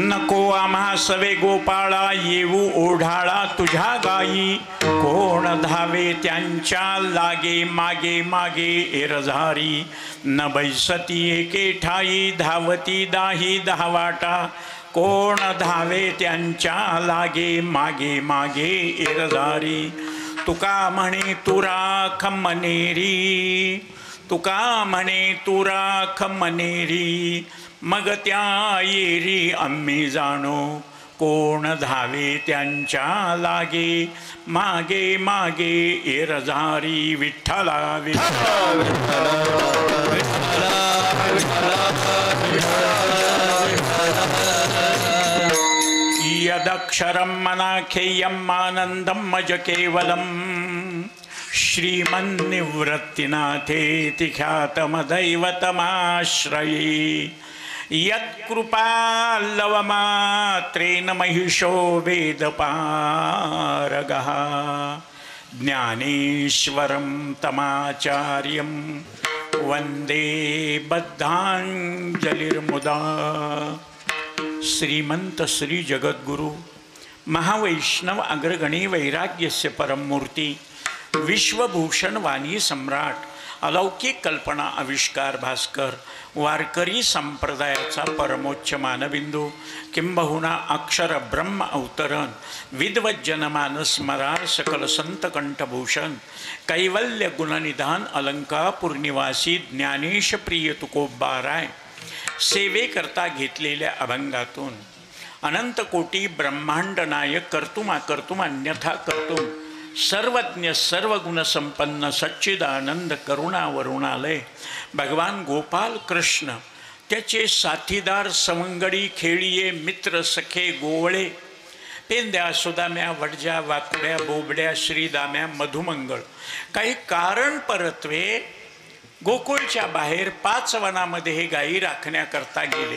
नको आम्हा सवे गोपाळा येऊ ओढाळा तुझ्या गाई, कोण धावे त्यांच्या लागे मागे मागे एरझारी, न बैसती एके ठाई धावती दाही धावाटा, कोण धावे त्यांच्या लागे मागे मागे एरझारी, तुका म्हणे तू राख मनेरी, तुका म्हणे तू राख मनेरी, मग त्या येरी आम्ही जाणो, कोण धावे त्यांच्या लागे मागे मागे एरझारी, विठ्ठला विठ्ठला यदक्षरं मनाखेयम् आनन्दं मज केवलम्, श्रीमन्निवृत्तिनाथेति ख्यातमदैवतमाश्रये, यत्कृपाल्लवमात्रेण महिषो वेदपारगः, ज्ञानेश्वरं तमाचार्यं वन्दे बद्धाञ्जलिर्मुदा। श्रीमंत श्री जगद्गुरु महावैष्णव अग्रगणी वैराग्यस्य परममूर्ती, विश्वभूषण वाणी सम्राट, अलौकिक कल्पना आविष्कार भास्कर, वारकरी संप्रदायाचा परमोच्च मानबिंदू, किंबहुना अक्षर ब्रह्म अवतरण, विद्वत जनमानस मरार सकल संत कंठभूषण, कैवल्य गुणनिधान अलंकापूर निवासी ज्ञानेश प्रिय तुकोबाराय, सेवेकरता घेतलेल्या अभंगातून अनंत कोटी ब्रह्मांड नायक कर्तुमा कर्तुम अन्यथा कर्तुम, सर्वज्ञ सर्वगुण संपन्न सच्चिदानंद करुणावरुणालय भगवान गोपाल कृष्ण, त्याचे साथीदार सवंगडी खेळिये मित्र सखे गोवळे, पेंद्या सुदाम्या वडज्या वाकुड्या बोबड्या श्रीदाम्या मधुमंगळ, काही कारण परत्वे गोकुळच्या बाहेर 5 वनामध्ये हे गायी राखण्याकरता गेले.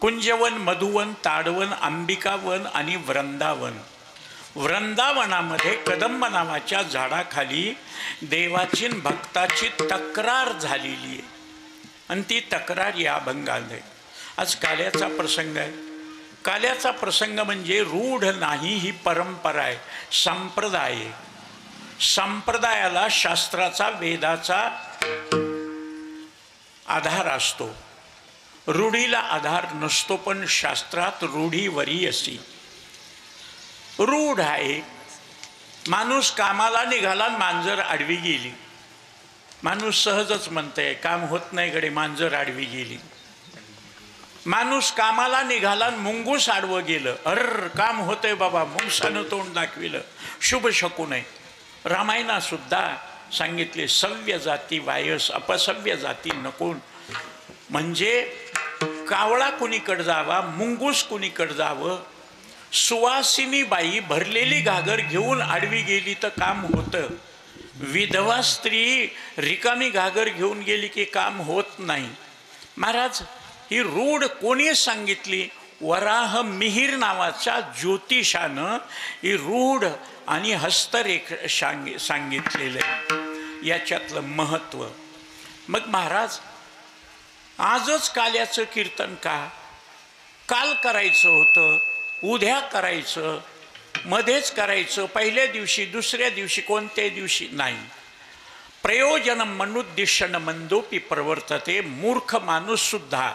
कुंजवन, मधुवन, ताडवन, अंबिकावन आणि वृंदावन. वृंदावनामध्ये कदंब नावाच्या झाडाखाली देवाची भक्ताची तक्रार झालेली आहे आणि ती तक्रार या अभंगात आहे. आज काल्याचा प्रसंग आहे. काल्याचा प्रसंग म्हणजे रूढ नाही ही परंपरा आहे, संप्रदाय. संप्रदायाला शास्त्राचा वेदाचा आधार असतो, रूढीला आधार नसतो, पण शास्त्रात रूढीवरी असी. रूढ आहे. माणूस कामाला निघाला, मांजर आडवी गेली. माणूस सहजच म्हणते काम होत नाही गडे, मांजर आडवी गेली. माणूस कामाला निघाला, मुंगूस आडवं गेलं, अर काम होतंय बाबा, मुंगसानं तोंड दाखविलं, शुभ शकून आहे. रामायणात सुद्धा सांगितले सव्य जाती वायस अपसव्य जाती नको. म्हणजे कावळा कुणीकडे जावा, मुंगूस कुणीकडे जावं. सुवासिनी बाई भरलेली घागर घेऊन आडवी गेली तर काम होतं. विधवा स्त्री रिकामी घागर घेऊन गेली की काम होत नाही. महाराज, ही रूढ कोणी सांगितली? वराह मिहिर नावाच्या ज्योतिषानं ही रूढ आणि हस्तरेख सांगितलेलं आहे, याच्यातलं महत्त्व. मग महाराज, आजच काल्याचं कीर्तन का? काल करायचं होतं, उद्या करायचं, मध्येच करायचं, पहिल्या दिवशी, दुसऱ्या दिवशी, कोणत्याही दिवशी नाही. प्रयोजनम मनुद्दिश्य मंदोपी प्रवर्तते. मूर्ख माणूस सुद्धा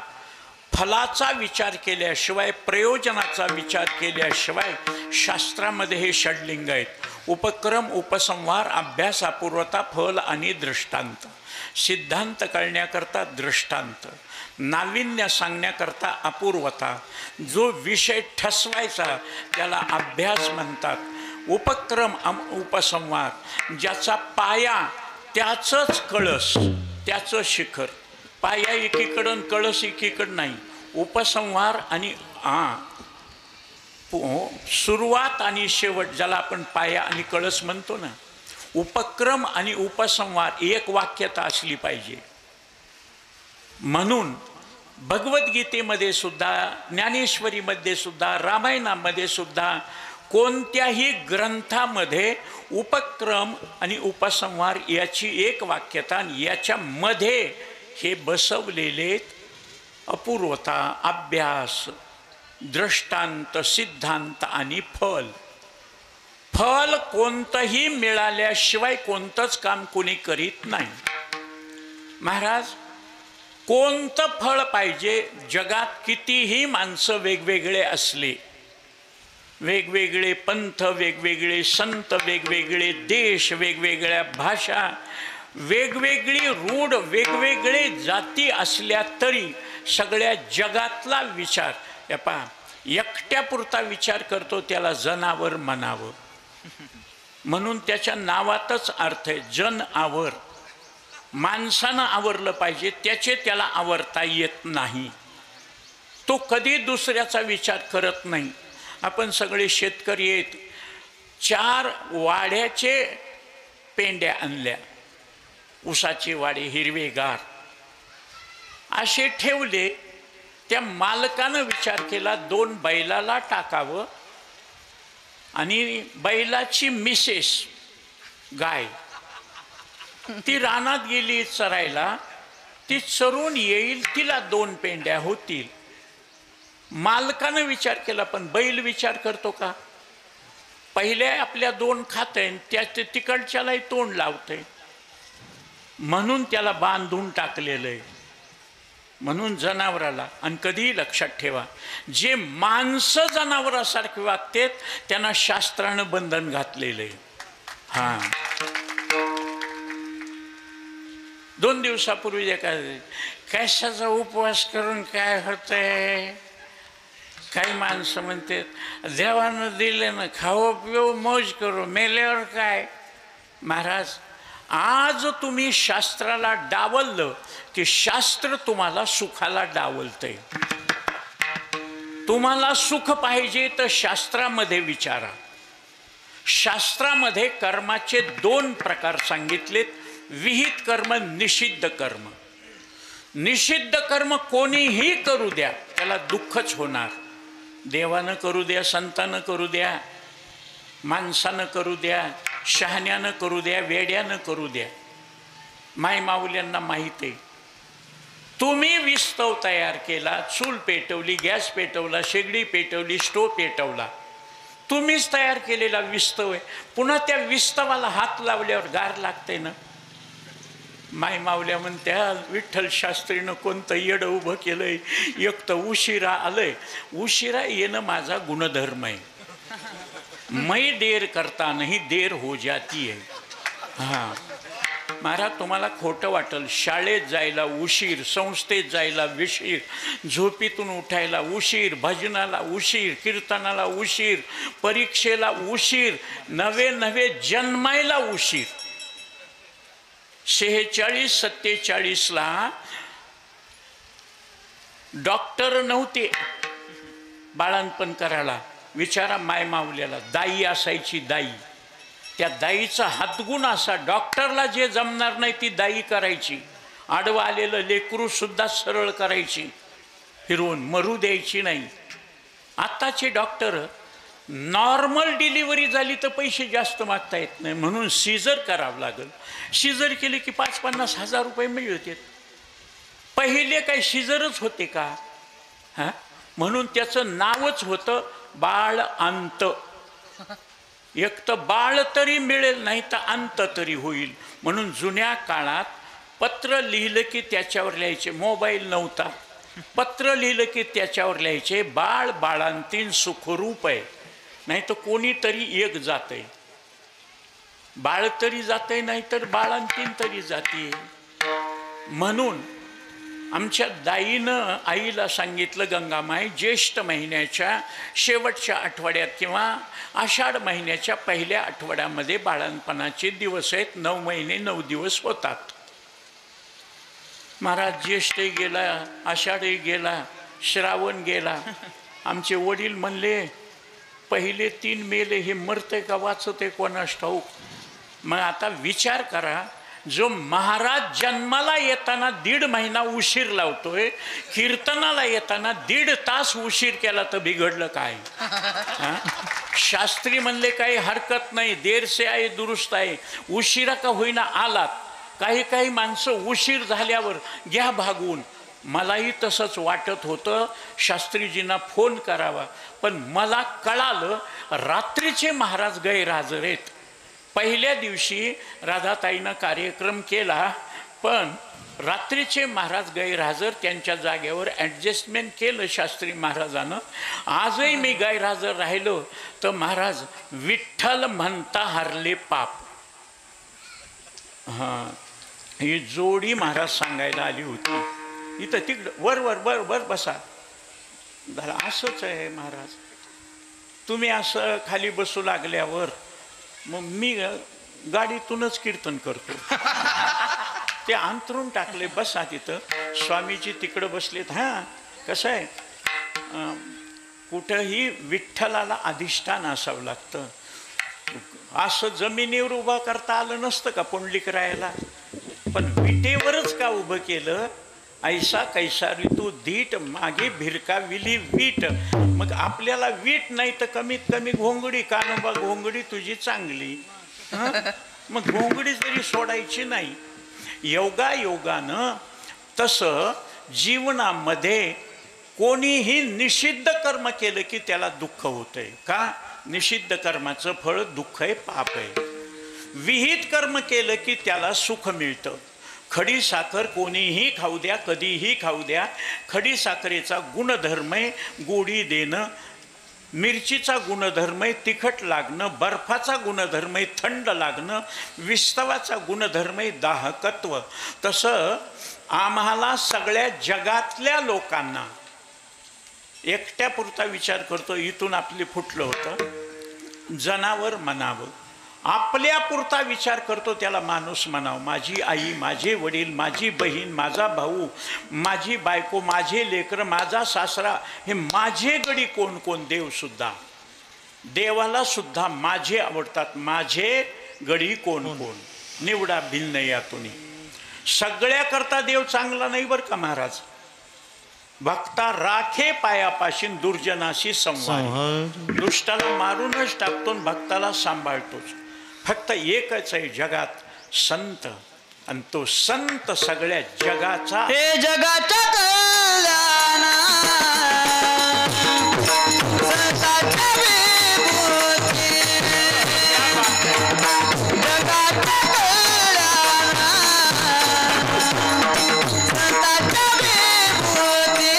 फलाचा विचार केल्याशिवाय, प्रयोजनाचा विचार केल्याशिवाय, शास्त्रामध्ये हे षडलिंग आहेत: उपक्रम, उपसंहार, अभ्यास, अपूर्वता, फल आणि दृष्टांत. सिद्धांत कळण्याकरता दृष्टांत, नाविन्य सांगण्याकरता अपूर्वता. जो विषय ठसवायचा त्याला अभ्यास म्हणतात. उपक्रम, उपसंहार, ज्याचा पाया त्याचंच कळस, त्याचं शिखर. पाया एकीकडं, कळस एकीकडं नाही. उपसंहार आणि सुरुवात आणि शेवट, ज्याला आपण पाया आणि कळस म्हणतो ना. उपक्रम आणि उपसंहार एक वाक्यता असली पाहिजे. म्हणून भगवद्गीतेमध्ये सुद्धा, ज्ञानेश्वरीमध्ये सुद्धा, रामायणामध्ये सुद्धा कोणत्याही ग्रंथामध्ये उपक्रम आणि उपसंहार याची एक वाक्यता, याच्यामध्ये हे बसवलेले अपूर्वता, अभ्यास, दृष्टांत, सिद्धांत आणि फल. फल कोणतंही मिळाल्याशिवाय कोणतंच काम कोणी करीत नाही. महाराज, कोणतं फळ पाहिजे? जगात कितीही माणसं वेगवेगळे असले, वेगवेगळे पंथ, वेगवेगळे संत, वेगवेगळे देश, वेगवेगळ्या भाषा, वेगवेगळी रूढ, वेगवेगळे जाती असल्या तरी सगळ्या जगातला विचार, या पहा, एकट्यापुरता विचार करतो त्याला जनावर म्हणावं, म्हणून त्याच्या नावातच अर्थ आहे जन आवर. माणसानं आवरलं पाहिजे, त्याचे त्याला आवरता येत नाही. तो कधी दुसऱ्याचा विचार करत नाही. आपण सगळे शेतकरी आहेत. 4 वाड्याचे पेंड्या आणल्या, ऊसाचे वाडे हिरवेगार असे ठेवले. त्या मालकानं विचार केला 2 बैलाला टाकावं आणि बैलाची मिसेस गाय ती रानात गेली चरायला, ती चरून येईल, तिला 2 पेंड्या होतील. मालकानं विचार केला, पण बैल विचार करतो का? पहिल्या आपल्या 2 खाते, त्या तिकडच्यालाही तोंड लावते, म्हणून त्याला बांधून टाकलेलं आहे. म्हणून जनावराला, आणि कधीही लक्षात ठेवा, जे माणसं जनावरासारखे वागतात त्यांना शास्त्रानं बंधन घातलेलं आहे. हां, 2 दिवसापूर्वी कशाचा उपवास करून काय होतंय? काही माणसं म्हणतात देवानं दिले ना, खाओ पिओ मौज करो, मेल्यावर काय? महाराज, आज तुम्ही शास्त्राला डावललं की शास्त्र तुम्हाला सुखाला डावलतंय. तुम्हाला सुख पाहिजे तर शास्त्रामध्ये विचारा. शास्त्रामध्ये कर्माचे 2 प्रकार सांगितलेत, विहित कर्म, निषिद्ध कर्म. निषिद्ध कर्म कोणीही करू द्या त्याला दुःखच होणार. देवानं करू द्या, संतानं करू द्या, माणसानं करू द्या, शहाण्यानं करू द्या, वेड्यानं करू द्या, माय माऊल्यांना माहीत आहे. तुम्ही विस्तव तयार केला, चूल पेटवली, गॅस पेटवला, शेगडी पेटवली, स्टोव पेटवला, तुम्हीच तयार केलेला विस्तव आहे. पुन्हा त्या विस्तवाला हात लावल्यावर गार लागते ना. माय माऊल्या म्हणत्या विठ्ठल शास्त्रीनं कोणतं येडं उभं केलंय, एक तर उशिरा आलंय. उशिरा येणं माझा गुणधर्म आहे. मैं देर करता नहीं देर हो जाती है. हां महाराज, तुम्हाला खोटं वाटेल, शाळेत जायला उशीर, संस्थेत जायला उशीर, झोपीतून उठायला उशीर, भजनाला उशीर, कीर्तनाला उशीर, परीक्षेला उशीर, नवे नवे जन्मायला उशीर. 46-47ला डॉक्टर नव्हते बाळंतपण करायला. विचारा माय माऊल्याला, दाई असायची दाई. त्या दाईचा हातगुण असा, डॉक्टरला जे जमणार नाही ती दाई करायची. आडवं आलेलं लेकरू सुद्धा सरळ करायची, फिरवून मरू द्यायची नाही. आत्ताचे डॉक्टर नॉर्मल डिलिव्हरी झाली तर पैसे जास्त मागता येत नाही, म्हणून सीझर करावं लागेल. सीझर केले की 50-50 हजार रुपये मिळतात. पहिले काही सीझरच होते का? हां, म्हणून त्याचं नावच होतं बाळ अंत. एक तर बाळ तरी मिळेल, नाही तर अंत तरी होईल. म्हणून जुन्या काळात पत्र लिहिलं की त्याच्यावर लिहायचे, मोबाईल नव्हता, पत्र लिहिलं की त्याच्यावर लिहायचे बाळ बाळांतीन सुखरूप आहे, नाही तर कोणीतरी एक जातंय. बाळ तरी जातंय, नाही तर बाळांतीन तरी जाते. म्हणून आमच्या दाईनं आईला सांगितलं, गंगामाई, ज्येष्ठ महिन्याच्या शेवटच्या आठवड्यात किंवा आषाढ महिन्याच्या पहिल्या आठवड्यामध्ये बाळंतपणाचे दिवस आहेत, 9 महिने 9 दिवस होतात. महाराज, ज्येष्ठही गेला, आषाढही गेला, श्रावण गेला. आमचे वडील म्हणले पहिले 3 मेले, हे मरते का वाचते कोणास ठाऊक. मग आता विचार करा, जो महाराज जन्माला येताना 1.5 महिना उशीर लावतोय, कीर्तनाला येताना 1.5 तास उशीर केला तर बिघडलं काय? शास्त्री म्हणले काही हरकत नाही, देर से आहे दुरुस्त आहे, उशिरा का होईना आलात. काही काही माणसं उशीर झाल्यावर घ्या भागवून. मलाही तसंच वाटत होतं शास्त्रीजींना फोन करावा, पण मला कळालं रात्रीचे महाराज गैरहजर आहेत. पहिल्या दिवशी राधाताईनं कार्यक्रम केला, पण रात्रीचे महाराज गैरहजर. त्यांच्या जागेवर ॲडजस्टमेंट केलं शास्त्री महाराजानं. आजही मी गैरहजर राहिलो तर महाराज विठ्ठल म्हणता हरले पाप. हां, ही जोडी महाराज सांगायला आली होती. इथं तिकडं वर वर वर वर बसा. झालं असंच आहे महाराज, तुम्ही असं खाली बसू लागल्यावर मग मी गाडीतूनच कीर्तन करतो. ते अंतरून टाकले, बसा तिथं. स्वामीजी तिकडं बसलेत. हां, कसं आहे, कुठंही विठ्ठलाला अधिष्ठान असावं लागतं. असं जमिनीवर उभा करता आलं नसतं का पुंडलिकरायाला, पण विटेवरच का उभं केलं. ऐसा कैसा ऋतू धीट, मागे भिरकाविली वीट. मग आपल्याला वीट नाही तर कमीत कमी घोंगडी. कानोबा घोंगडी तुझी चांगली, मग घोंगडी तरी सोडायची नाही. योगानं तसं जीवनामध्ये कोणीही निषिद्ध कर्म केलं की त्याला दुःख होतंय. का? निषिद्ध कर्माचं फळ दुःख आहे, पाप आहे. विहित कर्म केलं की त्याला सुख मिळतं. खडी साखर कोणीही खाऊ द्या, कधीही खाऊ द्या, खडी साखरेचा गुणधर्म आहे गोडी देणं. मिरचीचा गुणधर्म आहे तिखट लागणं. बर्फाचा गुणधर्म आहे थंड लागणं. विस्तवाचा गुणधर्म आहे दाहकत्व. तसं आम्हाला सगळ्या जगातल्या लोकांना, एकट्यापुरता विचार करतो, इथून आपले फुटलं होतं, जनावर म्हणावं. आपल्यापुरता विचार करतो त्याला माणूस म्हणावं. माझी आई, माझे वडील, माझी बहीण, माझा भाऊ, माझी बायको, माझे लेकरं, माझा सासरा, हे माझे गडी कोण कोण. देवसुद्धा, देवाला सुद्धा माझे आवडतात. माझे गडी कोण कोण. निवडा भिन्न यातून. सगळ्याकरता देव चांगला नाही बरं का महाराज. भक्ता राखे पायापाशीन दुर्जनाशी संवाद. दुष्टाला मारूनच टाकतो, भक्ताला सांभाळतोच. फक्त एकच आहे जगात संत, आणि तो संत सगळ्या जगाचा, हे जगाचा कल्याण संतांच्या विभूती. जगाचा कल्याण संतांच्या विभूती.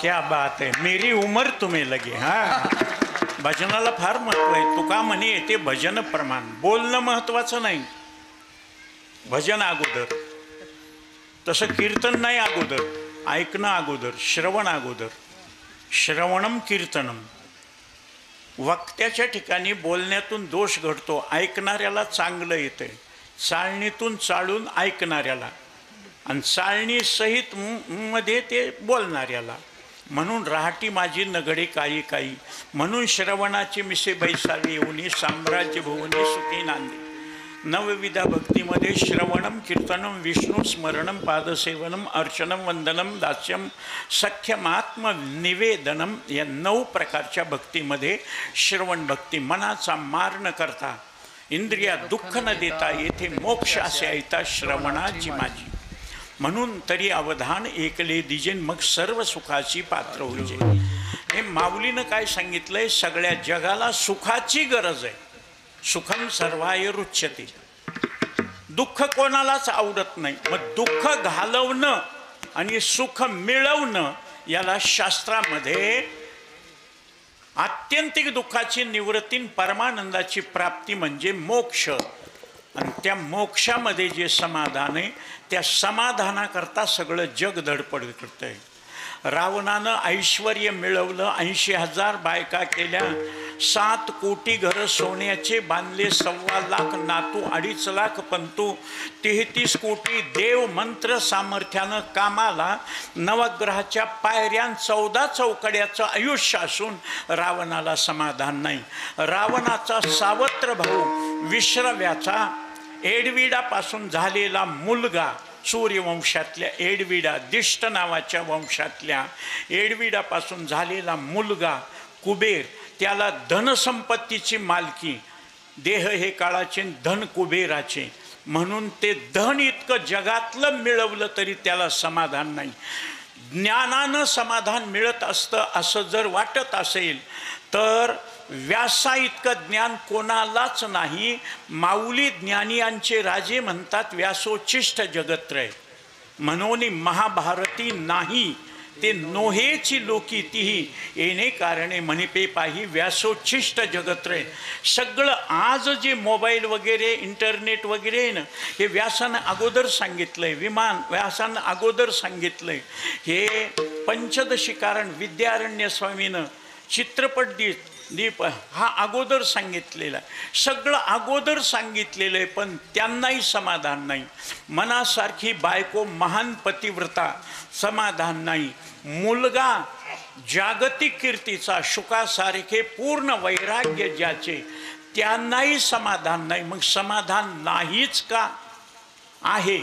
क्या बात आहे, मेरी उमर तुम्ही लगे. हा, भजनाला फार महत्व आहे. तुका म्हणे येते भजन प्रमाण. बोलणं महत्वाचं नाही, भजन अगोदर. तसं कीर्तन नाही अगोदर, ऐकणं अगोदर, श्रवण अगोदर. श्रवणम कीर्तनम. वक्त्याच्या ठिकाणी बोलण्यातून दोष घडतो, ऐकणाऱ्याला चांगलं येतं. चाळणीतून चाळून ऐकणाऱ्याला आणि चाळणी सहित मध्ये ते बोलणाऱ्याला. म्हणून राहटी माझी नगडे काही काही, म्हणून श्रवणाची मिसे बैसावी येऊनी, साम्राज्य भुवनी सुखी नांदे. नवविधा भक्तीमध्ये श्रवणम कीर्तनम विष्णू स्मरणम पादसेवनम अर्चनम वंदनम दास्यम सख्यमात्म निवेदनम या 9 प्रकारच्या भक्तीमध्ये श्रवण भक्ती. मनाचा मार न करता, इंद्रियात दुःख न देता येथे मोक्ष असे ऐता श्रवणाची माझी. म्हणून तरी अवधान ऐकले दिजेन, मग सर्व सुखाची पात्र होजे. हे माऊलीनं काय सांगितलंय, सगळ्या जगाला सुखाची गरज आहे. सुखम सर्वाय रुच्यते. दुःख कोणालाच आवडत नाही. मग दुःख घालवणं आणि सुख मिळवणं याला शास्त्रामध्ये आत्यंतिक दुःखाची निवृत्ती, परमानंदाची प्राप्ती म्हणजे मोक्ष. आणि त्या मोक्षामध्ये जे समाधान आहे, त्या समाधानाकरता सगळं जग धडपड करतंय. रावणानं ऐश्वर्य मिळवलं, 80,000 बायका केल्या, 7 कोटी घरं सोन्याचे बांधले, 1.25 लाख नातू, 2.5 लाख पंतू, 33 कोटी देव मंत्र सामर्थ्यानं कामाला, नवग्रहाच्या पायऱ्यां 14 चौकड्याचं आयुष्य असून रावणाला समाधान नाही. रावणाचा सावत्र भाऊ विश्रव्याचा एडविडापासून झालेला मुलगा, सूर्यवंशातल्या एडविडा, दिष्ट नावाच्या वंशातल्या एडविडापासून झालेला मुलगा कुबेर, त्याला धनसंपत्तीची मालकी. देह हे काळाचे, धन कुबेराचे. म्हणून ते धन इतकं जगातलं मिळवलं तरी त्याला समाधान नाही. ज्ञानानं समाधान मिळत असतं असं जर वाटत असेल तर व्यासा इतकं ज्ञान कोणालाच नाही. माऊली ज्ञानियांचे राजे म्हणतात, व्यासोच्छिष्ट जगत्रय. म्हणून महाभारती नाही ते नोहेची लोकी तीही येणे कारणे म्हणिपे पाही, व्यासोच्छिष्ट जगत्रय. सगळं आज जे मोबाईल वगैरे इंटरनेट वगैरे आहे ना, हे व्यासानं अगोदर सांगितलंय. विमान व्यासानं अगोदर सांगितलंय. हे पंचदशी कारण विद्यारण्य स्वामीनं चित्रपट दीप हा अगोदर सांगितलेला आहे. सगळं अगोदर सांगितलेलं आहे, पण त्यांनाही समाधान नाही. मनासारखी बायको महान पतिव्रता, समाधान नाही. मुलगा जागतिक कीर्तीचा, शुकासारखे पूर्ण वैराग्य ज्याचे, त्यांनाही समाधान नाही. मग समाधान नाहीच का आहे?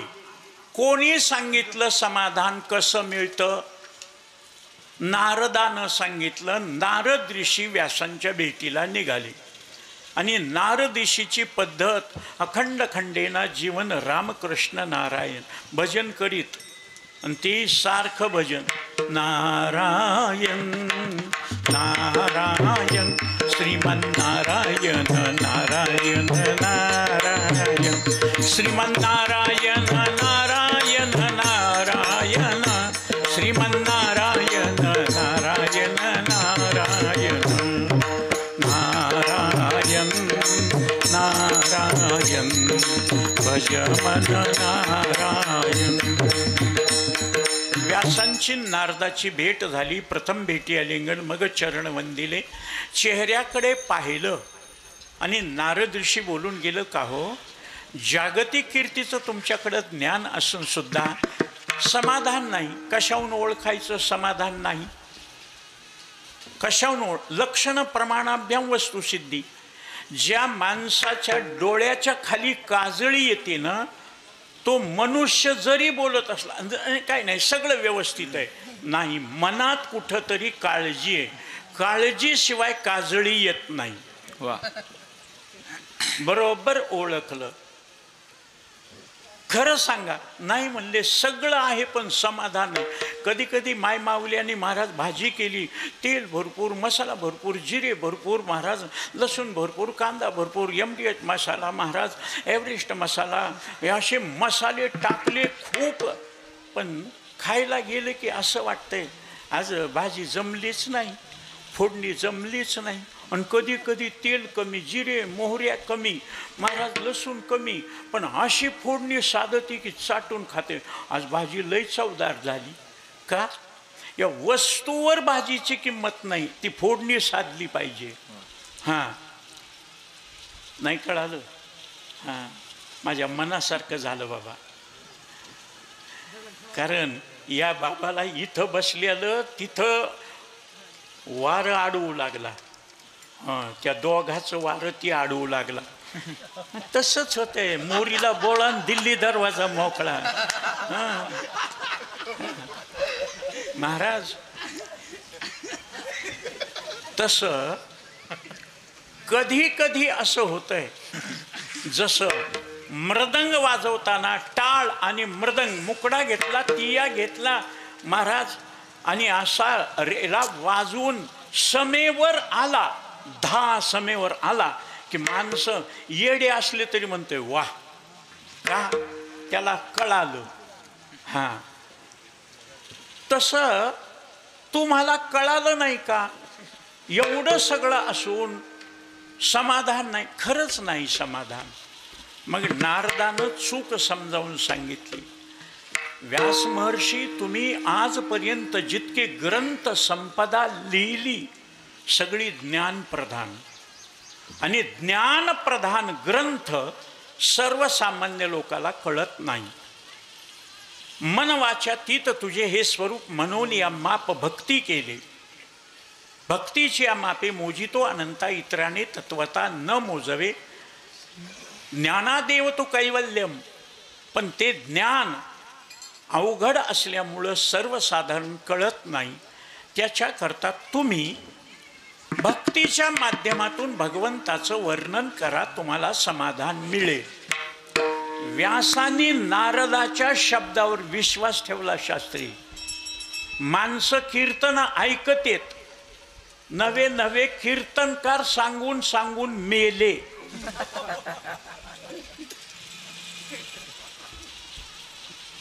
कोणी सांगितलं समाधान कसं मिळतं? नारदानं सांगितलं. नारद ऋषी व्यासांच्या भेटीला निघाले आणि नारद ऋषीची पद्धत अखंड खंडेना जीवन रामकृष्ण नारायण भजन करीत. आणि ते सारखं भजन, नारायण नारायण श्रीमन्नारायण नारायण नारायण श्रीमन्नारायण नारायण नारायण श्रीमन्नारायण नारायण नारायण नारायण नारायण भज मन नारायण. व्यासांची नारदाची भेट झाली. प्रथम भेटी आलिंगन, मग चरण वंदिले. चेहऱ्याकडे पाहिलं आणि नारद ऋषी बोलून गेलं, का हो, जागतिक कीर्तीचं तुमच्याकडं ज्ञान असून सुद्धा समाधान नाही. कशाहून ओळखायचं समाधान नाही? कशाहून लक्षण प्रमाणाभ्याम वस्तुसिद्धी. ज्या माणसाच्या डोळ्याच्या खाली काजळी येते ना, तो मनुष्य जरी बोलत असला, काय नाही सगळं व्यवस्थित आहे, नाही, मनात कुठंतरी काळजी आहे. काळजीशिवाय काजळी येत नाही. वा, बरोबर ओळखलं. खरं सांगा, नाही म्हणले सगळं आहे पण समाधान नाही. कधी कधी माय माऊली महाराज भाजी केली, तेल भरपूर, मसाला भरपूर, जिरे भरपूर महाराज, लसूण भरपूर, कांदा भरपूर, MDH मसाला महाराज, एव्हरेस्ट मसाला, हे असे मसाले टाकले खूप. पण खायला गेले की असं वाटतंय आज भाजी जमलीच नाही, फोडणी जमलीच नाही, आणि कधी कधी तेल कमी, जिरे मोहऱ्या कमी, महाराज लसूण कमी, पण अशी फोडणी साधती की चाटून खाते. आज भाजी लई चवदार झाली. का? या वस्तूवर भाजीची किंमत नाही, ती फोडणी साधली पाहिजे. हां, नाही कळालं? हां, माझ्या मनासारखं झालं बाबा. कारण या बाबाला इथं बसलेलं तिथं वारं अडवू लागला. हां, त्या दोघाचं वारं ती अडवू लागला. तसंच होतंय, मोरीला बोळान दिल्ली दरवाजा मोकळा. हां महाराज, तसं कधी कधी असं होतंय, जसं मृदंग वाजवताना टाळ आणि मृदंग, मुकडा घेतला, तिया घेतला महाराज, आणि असा रेला वाजवून समेवर आला, 10 समेवर आला की माणसं येडे असले तरी म्हणतोय वाह. का? त्याला कळालं. हां, तसं तुम्हाला कळालं नाही का? एवढं सगळं असून समाधान नाही, खरंच नाही समाधान. मग नारदानं चूक समजावून सांगितली. व्यास महर्षी, तुम्ही आजपर्यंत जितके ग्रंथ संपदा लिहिली सगळी ज्ञानप्रधान, आणि ज्ञानप्रधान ग्रंथ सर्वसामान्य लोकाला कळत नाही. मन वाचा तीत तुझे हे स्वरूप म्हणून या माप भक्ती केले. भक्तीची या मापे मोजितो अनंता, इतराने तत्वता न मोजवे. ज्ञानादेव तो कैवल्यम, पण ते ज्ञान अवघड असल्यामुळं सर्वसाधारण कळत नाही. त्याच्याकरता तुम्ही भक्तीच्या माध्यमातून भगवंताचं वर्णन करा, तुम्हाला समाधान मिळेल. व्यासांनी नारदाच्या शब्दावर विश्वास ठेवला. शास्त्री माणसं कीर्तन ऐकतेत, नवे नवे कीर्तनकार सांगून सांगून मेले.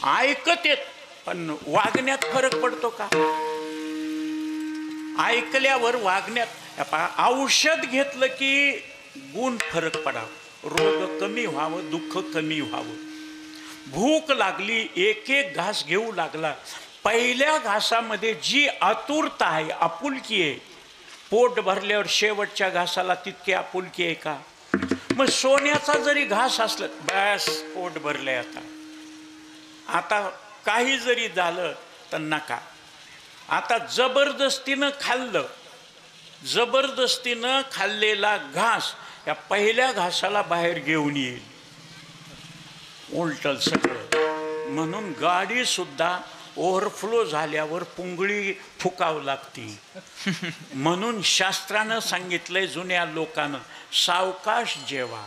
ऐकतेत, पण वागण्यात फरक पडतो का? ऐकल्यावर वागण्यात, औषध घेतलं की गुण फरक पडावं, रोग कमी व्हावं, दुःख कमी व्हावं. भूक लागली, एक एक घास घेऊ लागला. पहिल्या घासामध्ये जी आतुरता आहे, आपुलकी आहे, पोट भरल्यावर शेवटच्या घासाला तितकी आपुलकी आहे का? मग सोन्याचा जरी घास असला, बस पोट भरलंय, आता काही जरी झालं तर नका. आता जबरदस्तीनं खाल्लं, जबरदस्तीनं खाल्लेला घास या पहिल्या घासाला बाहेर घेऊन येईल, उलटल सगळं. म्हणून गाडी सुद्धा ओव्हरफ्लो झाल्यावर पुंगळी फुकावं लागती. म्हणून शास्त्रानं सांगितलंय, जुन्या लोकांनं, सावकाश जेवा.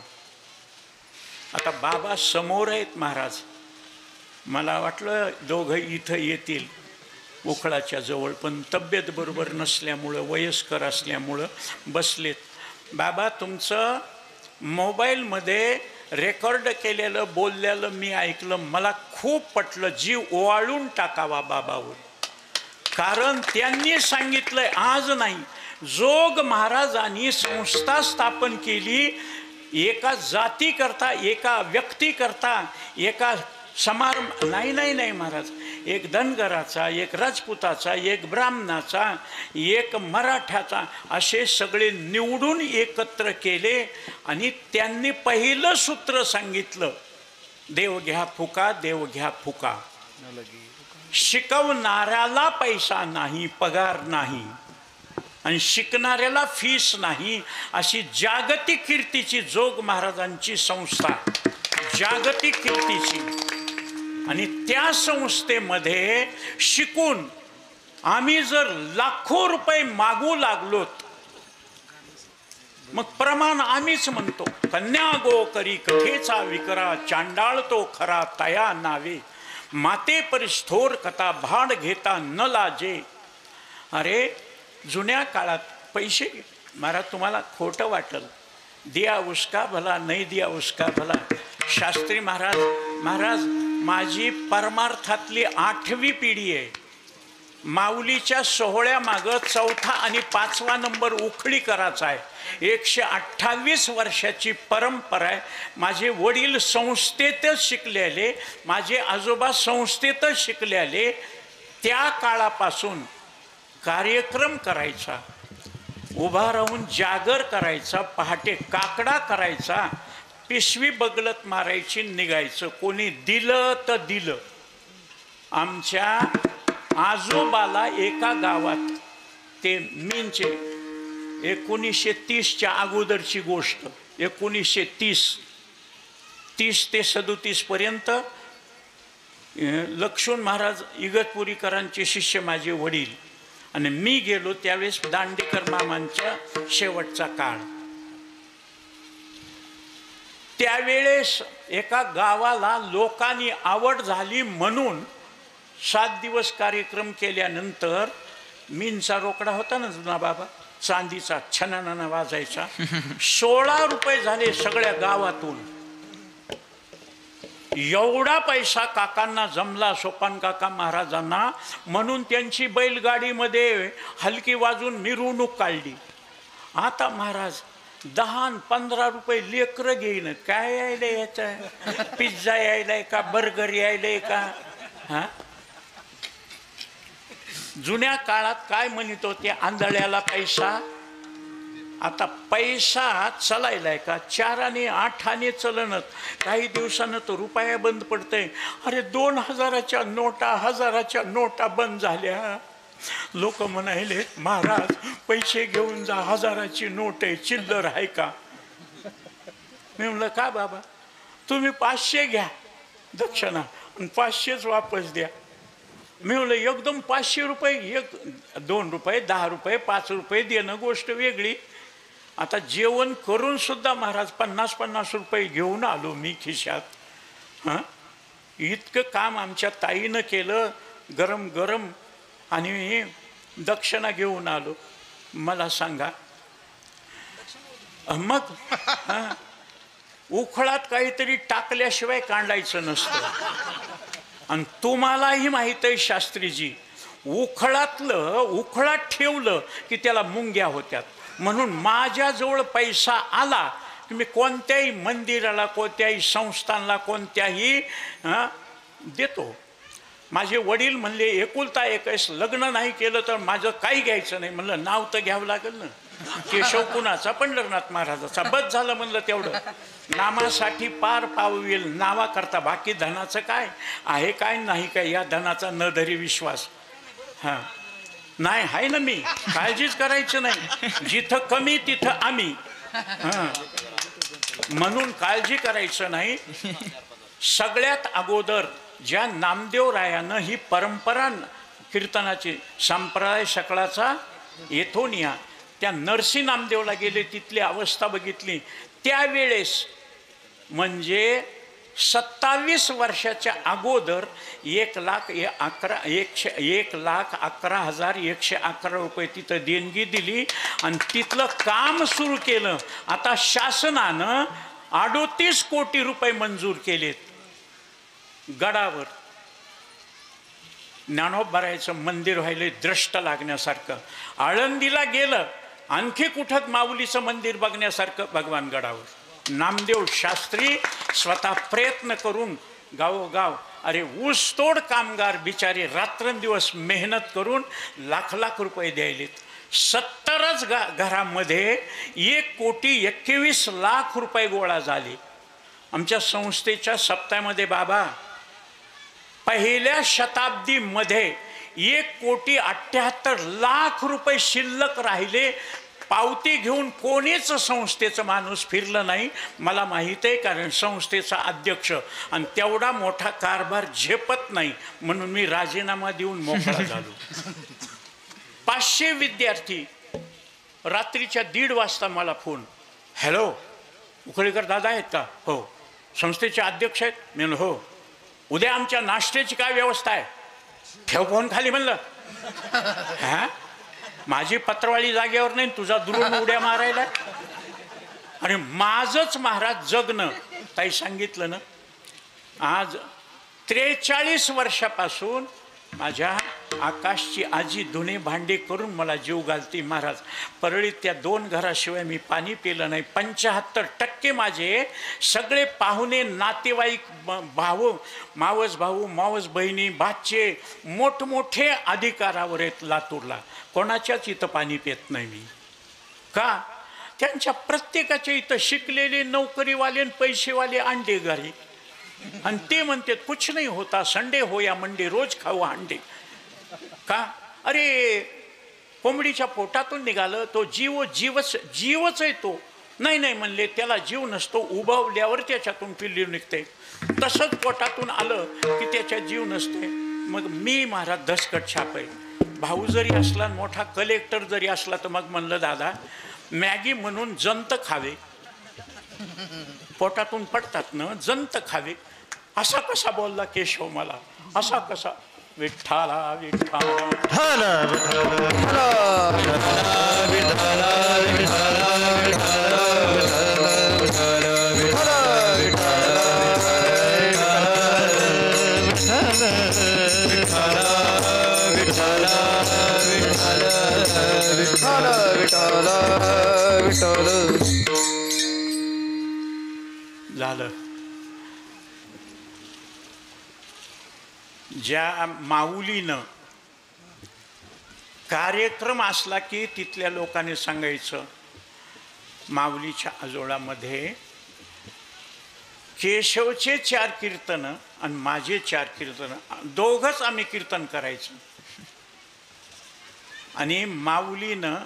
आता बाबा समोर आहेत महाराज, मला वाटलं दोघं इथं येतील उखळाच्या जवळ, पण तब्येत बरोबर नसल्यामुळं, वयस्कर असल्यामुळं बसलेत. बाबा, तुमचं मोबाईलमध्ये रेकॉर्ड केलेलं बोललेलं मी ऐकलं, मला खूप पटलं. जीव ओवाळून टाकावा बाबावर. कारण त्यांनी सांगितलंय, आज नाही, जोग महाराजांनी संस्था स्थापन केली, एका जाती करता, एका व्यक्ती करता, एका समारंभ नाही नाही नाही महाराज, एक धनगराचा, एक राजपुताचा, एक ब्राह्मणाचा, एक मराठ्याचा, असे सगळे निवडून एकत्र केले. आणि त्यांनी पहिलं सूत्र सांगितलं, देव घ्या फुका, देव घ्या फुका. शिकवणाऱ्याला पैसा नाही, पगार नाही, आणि शिकणाऱ्याला फीस नाही, अशी जागतिक कीर्तीची जोग महाराजांची संस्था, जागतिक कीर्तीची. आणि त्या संस्थेमध्ये शिकून आम्ही जर लाखो रुपये मागू लागलोत, मग प्रमाण आम्हीच म्हणतो, कन्या गो करी कथेचा विकरा, चांडाळ तो खरा तया नावे, माते परिस्थोर कथा भाड घेता न लाजे. अरे जुन्या काळात पैसे, महाराज तुम्हाला खोटं वाटल, दिया उसका भला, नाही दिया उसका भला. शास्त्री महाराज, महाराज माझी परमार्थातली 8वी पिढी आहे, माऊलीच्या सोहळ्यामागं 4था आणि 5वा नंबर उखळी करायचा आहे. 128 वर्षाची परंपरा आहे. माझे वडील संस्थेतच शिकलेले, माझे आजोबा संस्थेतच शिकलेले. त्या काळापासून कार्यक्रम करायचा, उभा राहून जागर करायचा, पहाटे काकडा करायचा, पिशवी बगलत मारायची, निघायचं. कोणी दिलं तर दिलं. आमच्या आजोबाला एका गावात, ते मीनचे 1930च्या अगोदरची गोष्ट, 1930 ते 37 पर्यंत लक्ष्मण महाराज इगतपुरीकरांचे शिष्य माझे वडील, आणि मी गेलो त्यावेळेस दांडेकर मामांच्या शेवटचा काळ. त्यावेळेस एका गावाला लोकांनी आवड झाली म्हणून 7 दिवस कार्यक्रम केल्यानंतर मीनचा रोकडा होता ना जुना बाबा, चांदीचा, छनाना वाजायचा, 16 रुपये झाले सगळ्या गावातून. एवढा पैसा काकांना जमला, सोपान काका महाराजांना, म्हणून त्यांची बैलगाडीमध्ये हलकी वाजून मिरवणूक काढली. आता महाराज 10-15 रुपये लेकरं घेईन, काय यायलंय याचं, पिझ्झा यायलाय का, बर्गर यायलंय का? हा, जुन्या काळात काय म्हणत होते, आंधळ्याला पैसा. आता पैसा चलायलाय का? 4 आणि 8 आणे चलनत. काही दिवसानं तो रुपया बंद पडतंय. अरे 2000च्या नोटा, 1000च्या नोटा बंद झाल्या. लोक म्हणाले, महाराज पैसे घेऊन जा, 1000ची नोट आहे, चिल्लर आहे का? मी म्हणलं, का बाबा, तुम्ही 500 घ्या दक्षिणा आणि 500च वापस द्या. मी म्हणलं, एकदम 500 रुपये, 2 रुपये, 10 रुपये, 5 रुपये देणं गोष्ट वेगळी. आता जेवण करून सुद्धा महाराज 50-50 रुपये घेऊन आलो मी खिशात. हां, इतकं काम आमच्या ताईनं केलं, गरम गरम, आणि दक्षिणा घेऊन आलो. मला सांगा मग, हां, उखळात काहीतरी टाकल्याशिवाय काढायचं नसतं. आणि तुम्हालाही माहीत आहे शास्त्रीजी, उखळात ठेवलं की त्याला मुंग्या होत्यात. म्हणून माझ्याजवळ पैसा आला की मी कोणत्याही मंदिराला, कोणत्याही संस्थानला, कोणत्याही देतो. माझे वडील म्हणले, एकुलता एक लग्न नाही केलं तर माझं काही घ्यायचं नाही. म्हणलं, नाव तर घ्यावं लागेल ना, केशव कुणाचा, पंढरनाथ महाराजाचा. बस झालं म्हणलं तेवढं. नामासाठी पार पावेल नावाकरता, बाकी धनाचं काय आहे, काय नाही काय, या धनाचा न धरी विश्वास. हां, नाही आहे ना, मी काळजीच करायचं नाही. जिथं कमी तिथं आम्ही. हां, म्हणून काळजी करायचं नाही. सगळ्यात अगोदर ज्या नामदेवरायानं ही परंपरा कीर्तनाची संप्रदाय सकळाचा येथून या, त्या नरसी नामदेवला गेले, तिथली अवस्था बघितली. त्यावेळेस म्हणजे 27 वर्षाच्या अगोदर 1,11,111 रुपये तिथं देणगी दिली आणि तिथलं काम सुरू केलं. आता शासनानं 38 कोटी रुपये मंजूर केलेत गडावर. ज्ञानोबारायचं मंदिर व्हायला दृष्ट लागण्यासारखं. आळंदीला गेलं, आणखी कुठं माऊलीचं मंदिर बघण्यासारखं भगवान गडावर. नामदेव शास्त्री स्वतः प्रयत्न करून गावोगाव, अरे ऊसतोड कामगार बिचारे रात्रंदिवस मेहनत करून लाख रुपये द्यायलेत. 70च घरामध्ये 1,21,00,000 रुपये गोळा झाले. आमच्या संस्थेच्या सप्ताहामध्ये बाबा, पहिल्या शताब्दीमध्ये 1,78,00,000 रुपये शिल्लक राहिले. पावती घेऊन कोणीच संस्थेचं माणूस फिरलं नाही. मला माहीत आहे, कारण संस्थेचा अध्यक्ष आणि तेवढा मोठा कारभार झेपत नाही, म्हणून मी राजीनामा देऊन मोकळा झालो. 500 विद्यार्थी. रात्रीच्या 1:30 वाजता मला फोन, हॅलो उखळीकर दादा आहेत का? हो. संस्थेचे अध्यक्ष आहेत? मी म्हणलं हो. उद्या आमच्या नाश्त्याची काय व्यवस्था आहे? ठेव फोन खाली. म्हणलं, हां, माझी पत्रवाळी जागेवर नाही, तुझा दुरून उड्या मारायला. आणि माझंच महाराज जगणं. ताई सांगितलं ना, आज 43 वर्षापासून माझ्या आकाशची आजी धुणे भांडे करून मला जीव घालती महाराज. परळीत त्या 2 घराशिवाय मी पाणी पिलं नाही. 75% माझे सगळे पाहुणे नातेवाईक, भाऊ, मावस भाऊ, मावस बहिणी, बाचे मोठमोठे अधिकारावर आहेत लातूरला. कोणाच्याच इथं पाणी पित नाही मी. का? त्यांच्या प्रत्येकाच्या इथं शिकलेले, नोकरीवाले, पैसेवाले अंडे घरी. आणि ते म्हणतात कुछ नाही होता, संडे हो या मंडे, रोज खाऊ अंडे. का? अरे कोंबडीच्या पोटातून निघालं, तो जीवच आहे तो. नाही म्हणले, त्याला जीव नसतो, उभवल्यावर त्याच्यातून पिल्लू निघते. तसंच पोटातून आलं की त्याच्यात जीव नसते. मग मी महाराज दसकट छाप आहे. भाऊ जरी असला, मोठा कलेक्टर जरी असला, तर मग म्हणलं दादा मॅगी म्हणून जंत खावे, पोटातून पडतात ना, जंत खावे. असा कसा बोलला केशव मला, असा कसा? विठ्ठला विठ्ठला झालं. ज्या माऊलीनं कार्यक्रम असला की तिथल्या लोकांनी सांगायचं, माऊलीच्या आजोळामध्ये केशवचे 4 कीर्तन आणि माझे 4 कीर्तन, दोघंच आम्ही कीर्तन करायचं. आणि माऊलीनं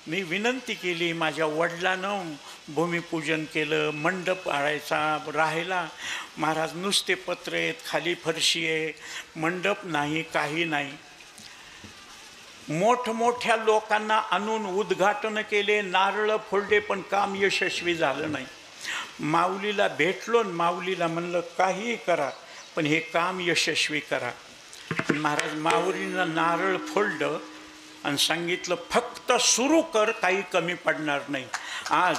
मी विनंती केली, माझ्या वडिलांनं भूमिपूजन केलं, मंडप आळायचा राहिला. महाराज नुसते पत्र आहेत, खाली फरशी आहे, मंडप नाही, काही नाही. मोठमोठ्या लोकांना आणून उद्घाटन केले, नारळ फोडले, पण काम यशस्वी झालं नाही. माऊलीला भेटलो, माऊलीला म्हणलं काहीही करा पण हे काम यशस्वी करा. महाराज माऊलीनं नारळ फोडलं आणि सांगितलं फक्त सुरू कर, काही कमी पडणार नाही. आज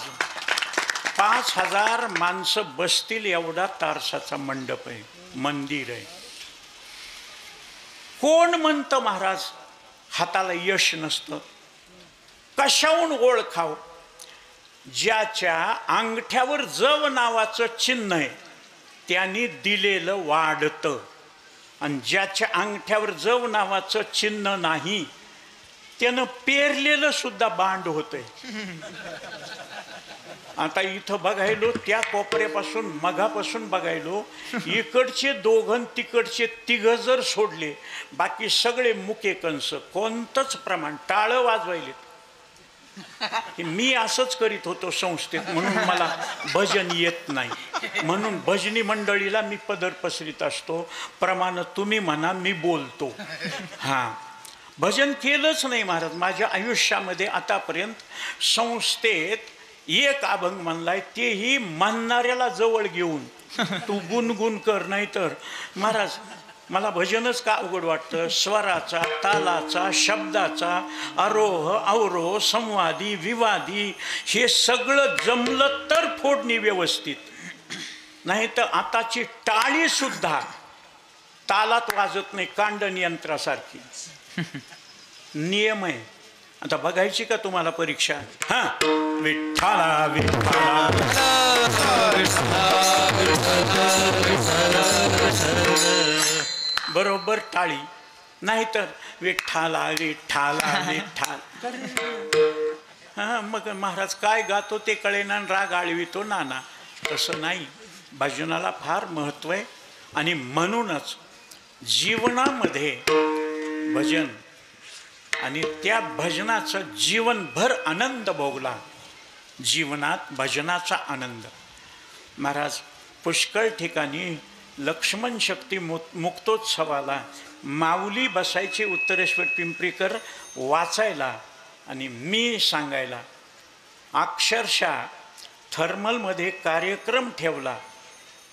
5000 माणसं बसतील एवढा तारसाचा मंडप आहे, मंदिर आहे. कोण म्हणतं महाराज हाताला यश नसतं? कशाहून ओळखाव? ज्याच्या अंगठ्यावर जव नावाचं चिन्ह आहे त्यांनी दिलेलं वाढतं, आणि ज्याच्या अंगठ्यावर जव नावाचं चिन्ह नाही त्यानं पेरलेलं सुद्धा बांड होतंय. आता इथं बघायलो, त्या कोपऱ्यापासून मगापासून बघायलो, इकडचे 2 तिकडचे 3 जर सोडले, बाकी सगळे मुके कंस, कोणतंच प्रमाण. टाळं वाजवायले. मी असंच करीत होतो संस्थेत, म्हणून मला भजन येत नाही. म्हणून भजनी मंडळीला मी पदर पसरीत असतो. प्रमाण तुम्ही म्हणा, मी बोलतो. हां, भजन केलंच नाही महाराज माझ्या आयुष्यामध्ये आतापर्यंत. संस्थेत एक अभंग म्हणलाय, तेही म्हणणाऱ्याला जवळ घेऊन तू गुणगुण कर. नाही तर महाराज मला भजनच का अवघड वाटतं. स्वराचा, तालाचा, शब्दाचा, आरोह अवरोह, संवादी विवादी, हे सगळं जमलं तर फोडणी व्यवस्थित. नाही तर आताची टाळी सुद्धा तालात वाजत नाही, कांडण यंत्रासारखी. नियम आहे. आता बघायची का तुम्हाला परीक्षा? हा, विठ्ठला विठ्ठला बरोबर टाळी. नाहीतर विठ्ठला विठ्ठला विठ्ठल. हा, मग महाराज काय गातो ते कळेना, राग आळवितो नाना. तसं नाही, भजनाला फार महत्त्व आहे. आणि म्हणूनच जीवनामध्ये भजन आणि त्या भजनाचा जीवनभर आनंद भोगला. जीवनात भजनाचा आनंद. महाराज पुष्कळ ठिकाणी लक्ष्मण शक्ती मुक्तोत्सवाला माऊली बसायचे उत्तरेश्वर पिंपरीकर वाचायला आणि मी सांगायला. अक्षरशः थर्मलमध्ये कार्यक्रम ठेवला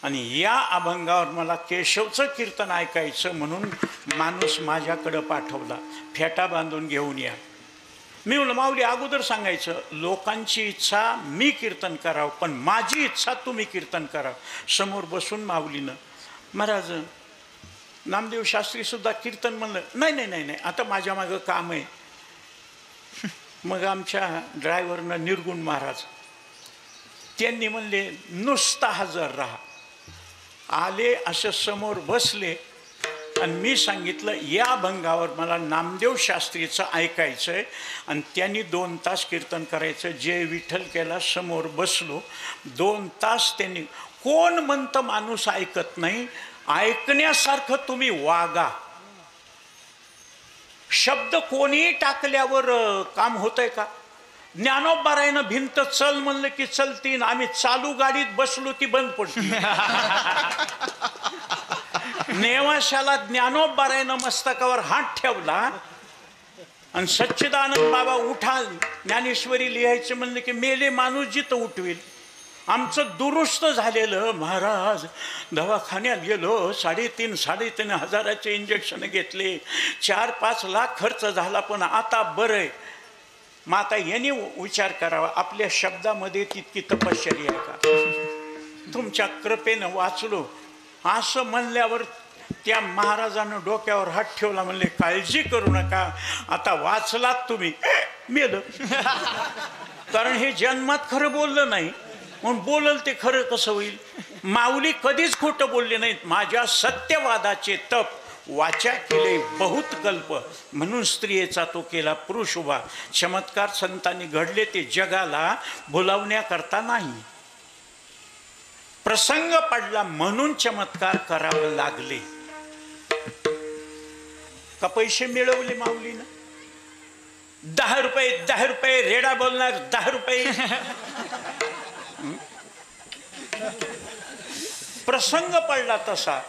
आणि या अभंगावर मला केशवचं कीर्तन ऐकायचं म्हणून माणूस माझ्याकडं पाठवला, फेटा बांधून घेऊन या. मी म्हणलं माऊली अगोदर सांगायचं, लोकांची इच्छा मी कीर्तन करावं पण माझी इच्छा तुम्ही कीर्तन करावं. समोर बसून माऊलीनं, महाराज नामदेव शास्त्री सुद्धा कीर्तन म्हणलं, नाही नाही नाही नाही आता माझ्या मागं काम आहे. मग आमच्या ड्रायव्हरनं निर्गुण महाराज त्यांनी म्हणले नुसता हजर राहा. आले असं समोर बसले आणि मी सांगितलं या भंगावर मला नामदेव शास्त्रीचं ऐकायचं आहे आणि त्यांनी 2 तास कीर्तन करायचं. जय विठ्ठल केला, समोर बसलो. 2 तास त्यांनी. कोण म्हणतं माणूस ऐकत नाही, ऐकण्यासारखं तुम्ही वागा. शब्द कोणी टाकल्यावर काम होतंय का? ज्ञानोबारायनं भिंत चल म्हणलं की चलतीन, आम्ही चालू गाडीत बसलो की बंद पडतो. नेवाशाला ज्ञानोबारायनं मस्तकावर हात ठेवला आणि सच्चिदानंद बाबा उठा ज्ञानेश्वरी लिहायचं म्हणलं की मेले माणूस जिथं उठवेल. आमचं दुरुस्त झालेलं. महाराज दवाखान्यात गेलो, 3,500 हजाराचे इंजेक्शन घेतले, 4-5 लाख खर्च झाला, पण आता बरं आहे. मग आता यांनी विचार करावा आपल्या शब्दामध्ये तितकी तपश्चर्या आहे का? तुमच्या कृपेनं वाचलो असं म्हणल्यावर त्या महाराजानं डोक्यावर हात ठेवला, म्हणले काळजी करू नका, आता वाचलात तुम्ही. मेलं. कारण हे जन्मात खरं बोललं नाही म्हणून बोलल ते खरं कसं होईल? माऊली कधीच खोटं बोलले नाहीत. माझ्या सत्यवादाचे तप वाचा केले बहुत कल्प, म्हणून स्त्रियेचा तो केला पुरुष उभा. चमत्कार संतांनी घडले ते जगाला भुलावण्याकरता नाही. प्रसंग पडला म्हणून चमत्कार करावं लागले. का पैसे मिळवले माऊलीनं? 10 रुपये 10 रुपये रेडा बोलणार 10 रुपये. प्रसंग पडला तसा.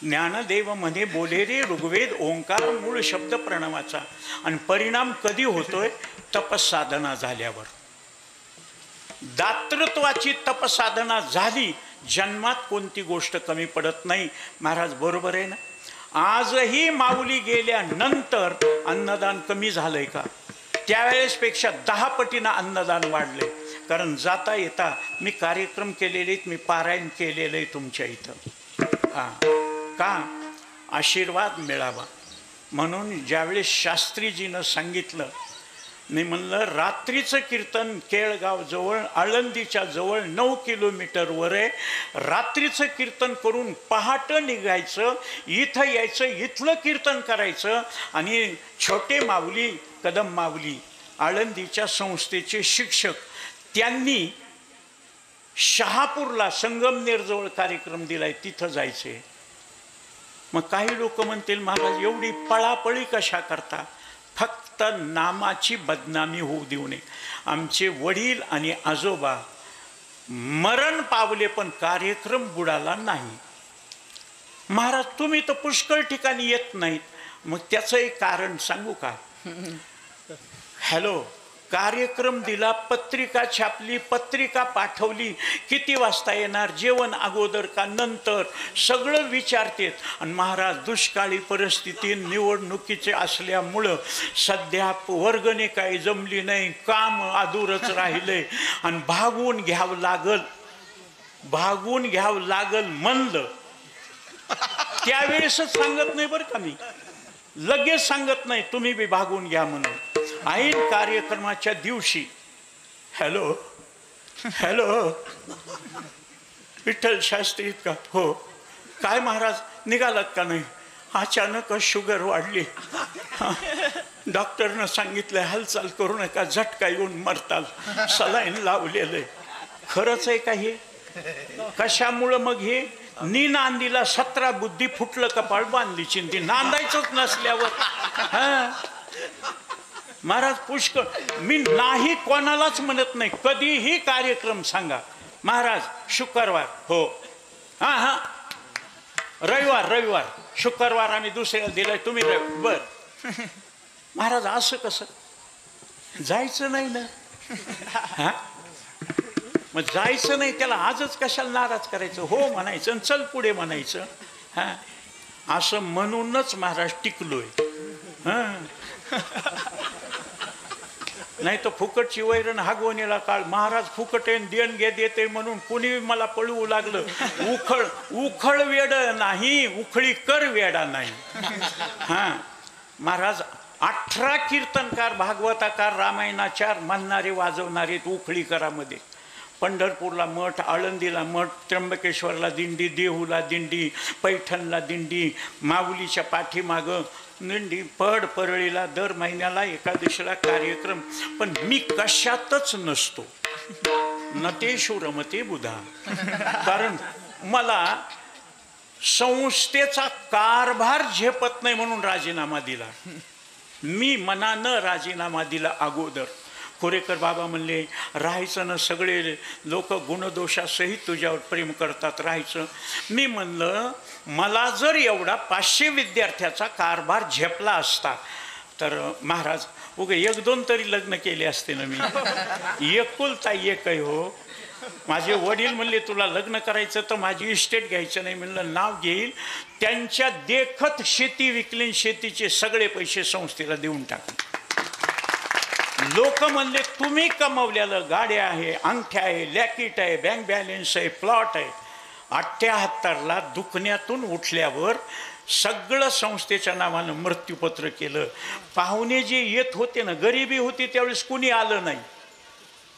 ज्ञानदेव म्हणे बोले रे ऋग्वेद ओंकार मूळ शब्द प्रणवाचा. आणि परिणाम कधी होतोय? तपसाधना झाल्यावर. दातृत्वाची तपसाधना झाली, जन्मात कोणती गोष्ट कमी पडत नाही. महाराज बरोबर आहे ना? आजही माऊली गेल्यानंतर अन्नदान कमी झालंय का? त्यावेळेसपेक्षा 10 पटीनं अन्नदान वाढलंय. कारण जाता येता मी कार्यक्रम केलेले, मी पारायण केलेलं आहे तुमच्या इथं. का? आशीर्वाद मिळावा म्हणून. ज्यावेळेस शास्त्रीजीनं सांगितलं, मी म्हणलं रात्रीचं कीर्तन केळगाव जवळ आळंदीच्या जवळ 9 किलोमीटरवर आहे. रात्रीचं कीर्तन करून पहाटं निघायचं, इथं यायचं, इथलं कीर्तन करायचं. आणि छोटे माऊली कदम माऊली आळंदीच्या संस्थेचे शिक्षक, त्यांनी शहापूरला संगमनेरजवळ कार्यक्रम दिलाय, तिथं जायचे. मग काही लोक म्हणतील महाराज एवढी पळापळी कशा करता? फक्त नामाची बदनामी होऊ देऊ नये. आमचे वडील आणि आजोबा मरण पावले पण कार्यक्रम बुडाला नाही. महाराज तुम्ही तर पुष्कळ ठिकाणी येत नाहीत. मग त्याचं एक कारण सांगू का? हॅलो, कार्यक्रम दिला, पत्रिका छापली, पत्रिका पाठवली, किती वाजता येणार, जेवण अगोदर का नंतर, सगळं विचारतेत. आणि महाराज दुष्काळी परिस्थिती निवडणुकीचे असल्यामुळं सध्या वर्गणी काही जमली नाही, काम अधूरच राहिलंय आणि भागवून घ्यावं लागल म्हणलं. त्यावेळेसच सांगत नाही बरं का, मी लगेच सांगत नाही तुम्ही बी भागवून घ्या म्हणून. ऐन कार्यक्रमाच्या दिवशी हॅलो विठ्ठल शास्त्री का? हो. काय महाराज निघालात का नाही? अचानक शुगर वाढली, डॉक्टरनं सांगितलं हालचाल करू नका, झटका येऊन मरताल, सलाईन लावलेलं. खरंच आहे का हे? कशामुळं? मग हे नी नांदीला 17 बुद्धी फुटलं कपाळ बांधली चिंती, नांदायचंच नसल्यावर. महाराज पुष्कळ. मी नाही कोणालाच म्हणत नाही, कधीही कार्यक्रम सांगा महाराज शुक्रवार, हो रविवार शुक्रवार आम्ही दुसऱ्याला दिलाय, तुम्ही बर. महाराज असं कसं? जायचं नाही ना? मग जायचं नाही त्याला आजच कशाला नाराज करायचं? हो म्हणायचं आणि चल पुढे म्हणायचं. असं म्हणूनच महाराज टिकलोय. नाही तर फुकटची वैरण हागवणीला काळ. महाराज फुकटे देणगे देते म्हणून कुणी मला पळवू लागलं. उखळ वेड नाही, उखळी कर वेडा नाही. हां, महाराज 18 कीर्तनकार, भागवताकार, रामायणाचार म्हणणारे वाजवणारे उखळी करामध्ये. पंढरपूरला मठ, आळंदीला मठ, त्र्यंबकेश्वरला दिंडी, देहूला दिंडी, पैठणला दिंडी, माऊलीच्या पाठीमागं दिंडी, पड परळीला दर महिन्याला एकादशीला कार्यक्रम. पण मी कशातच नसतो. नतेषु रमते बुधा. कारण मला संस्थेचा कारभार झेपत नाही म्हणून राजीनामा दिला. मी मनानं राजीनामा दिला अगोदर. कोरेकर बाबा म्हणले राहायचं ना, सगळे लोक गुणदोषासहित तुझ्यावर प्रेम करतात, राहायचं. मी म्हणलं मला जर एवढा 500 विद्यार्थ्याचा कारभार झेपला असता तर महाराज उगे 1-2 तरी लग्न केले असते ना मी. एकुलता एक आहे हो. माझे वडील म्हणले तुला लग्न करायचं तर माझी इस्टेट घ्यायचं नाही. म्हणलं नाव घेईल. त्यांच्या देखत शेती विकली, शेतीचे सगळे पैसे संस्थेला देऊन टाकले. लोक म्हणले तुम्ही कमवलेलं गाड्या आहे, अंगठ्या आहे, लॅकिट आहे, बँक बॅलन्स आहे, प्लॉट आहे. 78ला दुखण्यातून उठल्यावर सगळं संस्थेच्या नावानं मृत्यूपत्र केलं. पाहुणे जे येत होते ना, गरिबी होती त्यावेळेस कुणी आलं नाही.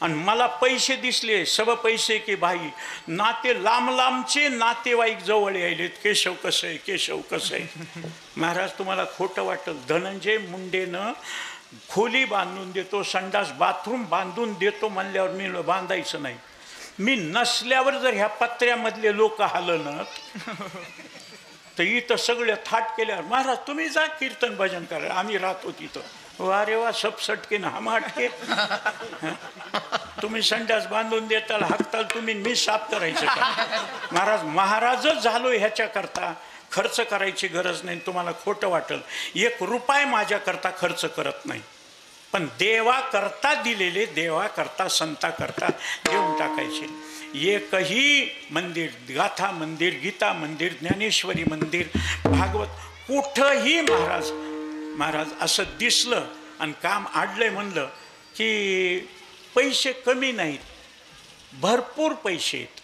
आणि मला पैसे दिसले, सब पैसे की भाई. नाते लांब लांबचे नातेवाईक जवळ यायलेत. केशव कसं आहे, केशव कसं आहे. महाराज तुम्हाला खोटं वाटलं, धनंजय मुंडेनं खोली बांधून देतो, संडास बाथरूम बांधून देतो म्हणल्यावर मी बांधायचं नाही. मी नसल्यावर जर ह्या पत्र्यामधले लोक हललं तर इथं सगळे थाट केल्यावर महाराज तुम्ही जा कीर्तन भजन करा, आम्ही राहतो तिथं. अरे वा, सब सटके ना हम हटके. तुम्ही संडास बांधून देताल, हाकताल तुम्ही, मी साफ करायचं का? महाराजच झालो ह्याच्याकरता. खर्च करायची गरज नाही. तुम्हाला खोटं वाटेल, 1 रुपया माझ्याकरता खर्च करत नाही. पण देवा करता दिलेले, देवा करता संता करता देऊन टाकायचे. एकही मंदिर, गाथा मंदिर, गीता मंदिर, ज्ञानेश्वरी मंदिर, भागवत कुठंही महाराज असं दिसलं आणि काम आडलंय म्हणलं की पैसे कमी नाहीत, भरपूर पैसे आहेत.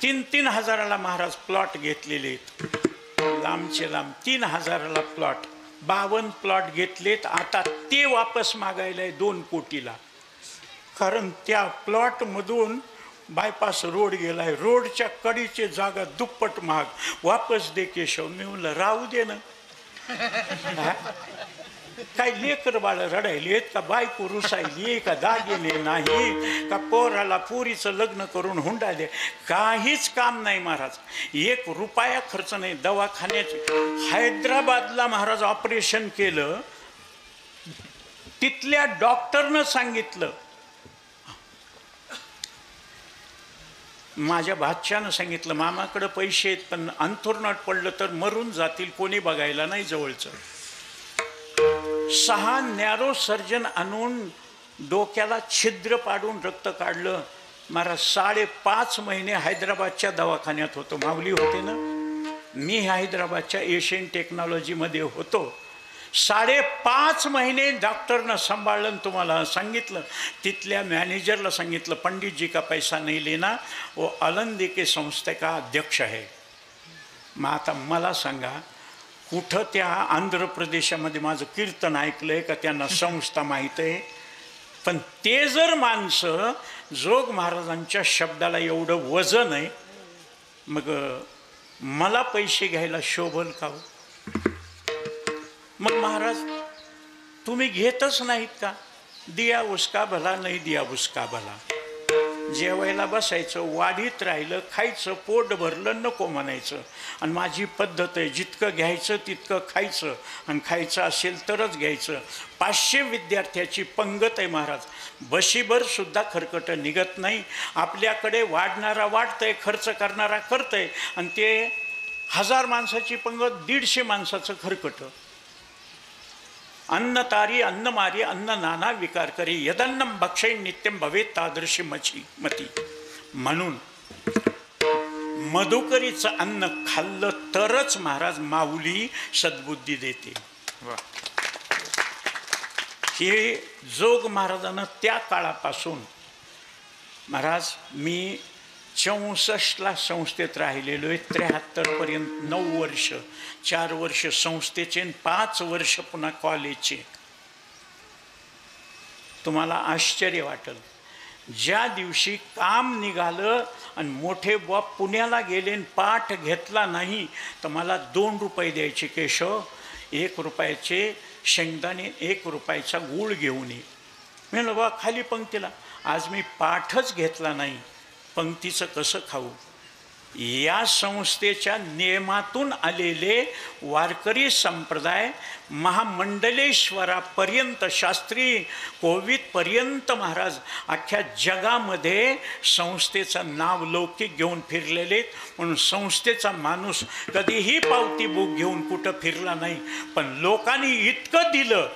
3-3 हजाराला महाराज प्लॉट घेतलेले आहेत, लांबचे लांब. 3 हजाराला प्लॉट, 52 प्लॉट घेतलेत. आता ते वापस मागायला 2 कोटीला. कारण त्या प्लॉटमधून बायपास रोड गेलाय, रोडच्या कडीचे जागा दुप्पट महाग. वापस दे केशव. मी म्हणलं राहू दे ना. काय लेकर बाळ रडायलेत का, बायको रुसायली का, दागिने नाही का, पोराला पुरीचं लग्न करून हुंडा दे. काहीच काम नाही महाराज. 1 रुपया खर्च नाही. दवाखान्याचे हैदराबादला महाराज ऑपरेशन केलं. तिथल्या डॉक्टरनं सांगितलं, माझ्या भाच्यानं सांगितलं मामाकडे पैसे आहेत पण अंथरुणात पडलं तर मरून जातील, कोणी बघायला नाही जवळचं. 6 नॅरो सर्जन आणून डोक्याला छिद्र पाडून रक्त काढलं. महाराज 5.5 महिने हैदराबादच्या दवाखान्यात होतो. माऊली होते ना, मी हैदराबादच्या एशियन टेक्नॉलॉजीमध्ये होतो. 5.5 महिने डॉक्टरनं सांभाळलं. तुम्हाला सांगितलं, तिथल्या मॅनेजरला सांगितलं पंडित जी का पैसा नहीं लेना, वो आलंदी के संस्थे का अध्यक्ष है. मग आता मला सांगा, कुठं त्या आंध्र प्रदेशामध्ये माझं कीर्तन ऐकलंय का त्यांना संस्था माहीत आहे? पण ते जर माणसं जोग महाराजांच्या शब्दाला एवढं वजन आहे, मग मला पैसे घ्यायला शोभल का? मग महाराज तुम्ही घेतच नाहीत का? दिया उसका भला, नाही दिया उसका भला. जेवायला बसायचं, वाढीत राहिलं, खायचं, पोट भरलं, नको म्हणायचं. आणि माझी पद्धत आहे, जितकं घ्यायचं तितकं खायचं, आणि खायचं असेल तरच घ्यायचं. 500 विद्यार्थ्याची पंगत आहे महाराज. बशीभर सुद्धा खरकट निघत नाही. आपल्याकडे वाढणारा वाढतंय, खर्च करणारा करतंय, आणि ते 1000 माणसाची पंगत 150 माणसाचं खरकट. अन्न तारी अन्न मारी अन्न नाना विकार करी, यदन्नम भक्षय नित्यम भवे तादृशी मती. म्हणून मधुकरीचं अन्न खाल्लं तरच महाराज माऊली सद्बुद्धी देते. हे जोग महाराजांना त्या काळापासून, महाराज मी 64ला संस्थेत राहिलेलो आहे, 73पर्यंत 9 वर्ष, 4 वर्ष संस्थेचे 5 वर्ष पुन्हा कॉलेजचे. तुम्हाला आश्चर्य वाटेल, ज्या दिवशी काम निघालं आणि मोठे बुवा पुण्याला गेले आणि पाठ घेतला नाही तर मला 2 रुपये द्यायचे. केशव 1 रुपयाचे शेंगदाणे 1 रुपयाचा गूळ घेऊन ये. मी म्हणलं बा खाली पंक्तीला, आज मी पाठच घेतला नाही, पंक्तीचं कसं खाऊ. या संस्थेच्या नियमातून आलेले वारकरी संप्रदाय महामंडलेश्वरापर्यंत, शास्त्री कोविदपर्यंत महाराज अख्ख्या जगामध्ये संस्थेचं नाव लौकिक घेऊन फिरलेले. म्हणून संस्थेचा माणूस कधीही पावती बुक घेऊन कुठं फिरला नाही. पण लोकांनी इतकं दिलं,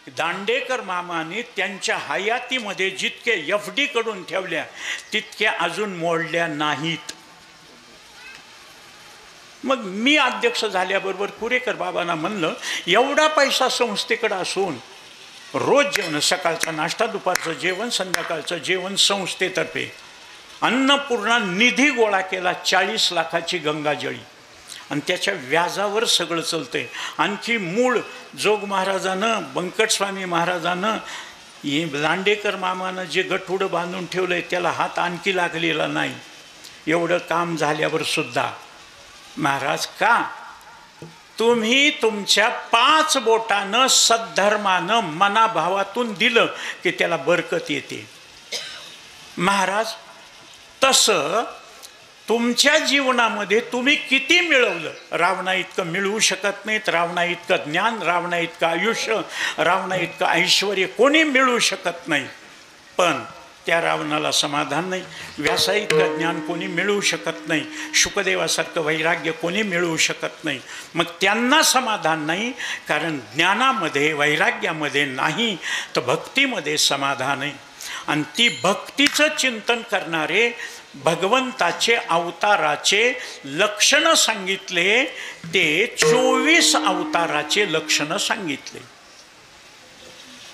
दांडेकर मामाने त्यांच्या हयातीमध्ये जितके FD कडून ठेवल्या तितक्या अजून मोडल्या नाहीत. मग मी अध्यक्ष झाल्याबरोबर कुरेकर बाबांना म्हणलं, एवढा पैसा संस्थेकडे असून रोज जेवण, सकाळचा नाश्ता, दुपारचं जेवण, संध्याकाळचं जेवण संस्थेतर्फे अन्नपूर्णा निधी गोळा केला, 40 लाखाची गंगाजळी, आणि त्याच्या व्याजावर सगळं चालतंय. आणखी मूळ जोग महाराजानं, बंकटस्वामी महाराजानं, लांडेकर मामानं जे गठुडं बांधून ठेवलंय त्याला हात आणखी लागलेला नाही. एवढं काम झाल्यावर सुद्धा महाराज, का तुम्ही तुमच्या 5 बोटानं सद्धर्मानं मनाभावातून दिलं की त्याला बरकत येते. महाराज तसं तुमच्या जीवनामध्ये तुम्ही किती मिळवलं, रावणा इतकं मिळवू शकत नाहीत. रावणा इतकं ज्ञान, रावणा इतकं आयुष्य, रावणा इतकं ऐश्वर कोणी मिळवू शकत नाही. पण त्या रावणाला समाधान नाही. व्यासाइतकं ज्ञान कोणी मिळवू शकत नाही. शुकदेवासारखं वैराग्य कोणी मिळवू शकत नाही. मग त्यांना समाधान नाही, कारण ज्ञानामध्ये वैराग्यामध्ये नाही तर भक्तीमध्ये समाधान आहे. आणि ती भक्तीचं चिंतन करणारे भगवंताचे अवताराचे लक्षणं सांगितले, ते 24 अवताराचे लक्षणं सांगितले.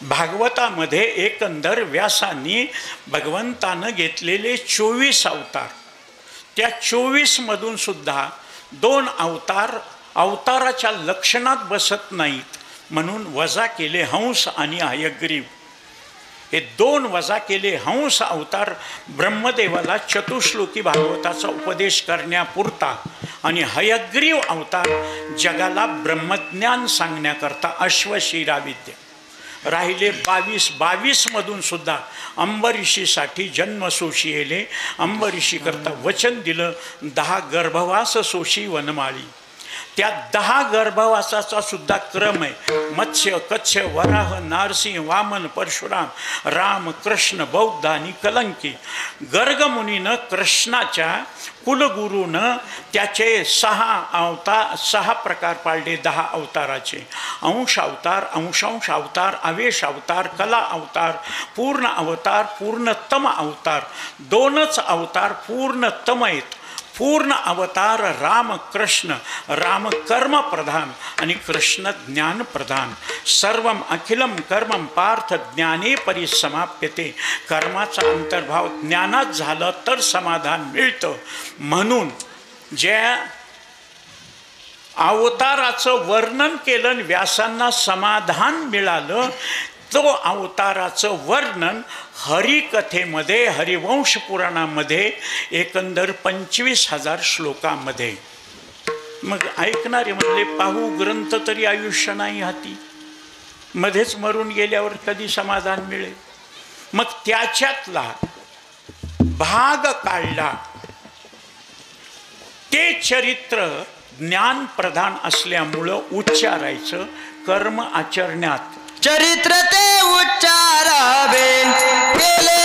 भागवतामध्ये एकंदर व्यासांनी भगवंतानं घेतलेले 24 अवतार, त्या 24 मधून सुद्धा 2 अवतार अवताराच्या लक्षणात बसत नाहीत, म्हणून वजा केले हंस आणि हयग्रीव. हे 2 वजा केले हंस अवतार ब्रह्मदेवाला चतुश्लोकी भागवताचा उपदेश करण्यापुरता, आणि हयग्रीव अवतार जगाला ब्रह्मज्ञान सांगण्याकरता अश्वशिरा विद्या. राहिले 22 मधून सुद्धा अंबरीषीसाठी जन्मसोशी येले, अंबरीषी करता वचन दिलं 10 गर्भवास सोशी वनमाळी. त्या 10 गर्भवासाचा सुद्धा क्रम आहे. मत्स्य, कच्छ, वराह, नारसिंह, वामन, परशुराम, राम, कृष्ण, बौद्ध आणि कलंकी. गर्गमुनीनं कृष्णाच्या कुलगुरूनं त्याचे 6 प्रकार पाळले 10 अवताराचे. अंश अवतार, अंशांश अवतार, आवेश अवतार, कला अवतार, पूर्ण अवतार, पूर्णतम अवतार. 2च अवतार पूर्णतम आहेत. पूर्ण अवतार राम कृष्ण, राम कर्म प्रधान आणि कृष्ण ज्ञान प्रधान. सर्वम अखिलम कर्मम पार्थ ज्ञाने परिसमाप्यते. कर्माचा अंतर्भाव ज्ञानात झालं तर समाधान मिळतं. म्हणून ज्या अवताराचं वर्णन केलं व्यासांना समाधान मिळालं, तो अवताराचं वर्णन हरिकथेमध्ये, हरिवंश पुराणामध्ये एकंदर 25,000 श्लोकामध्ये. मग ऐकणारे म्हणले, पाहू ग्रंथ तरी आयुष्य नाही हाती, मध्येच मरून गेल्यावर कधी समाधान मिळेल. मग त्याच्यातला भाग काढला. ते चरित्र ज्ञान प्रधान असल्यामुळं उच्चारायचं. कर्म आचरण्यात चरित्र ते उच्चारावे, केले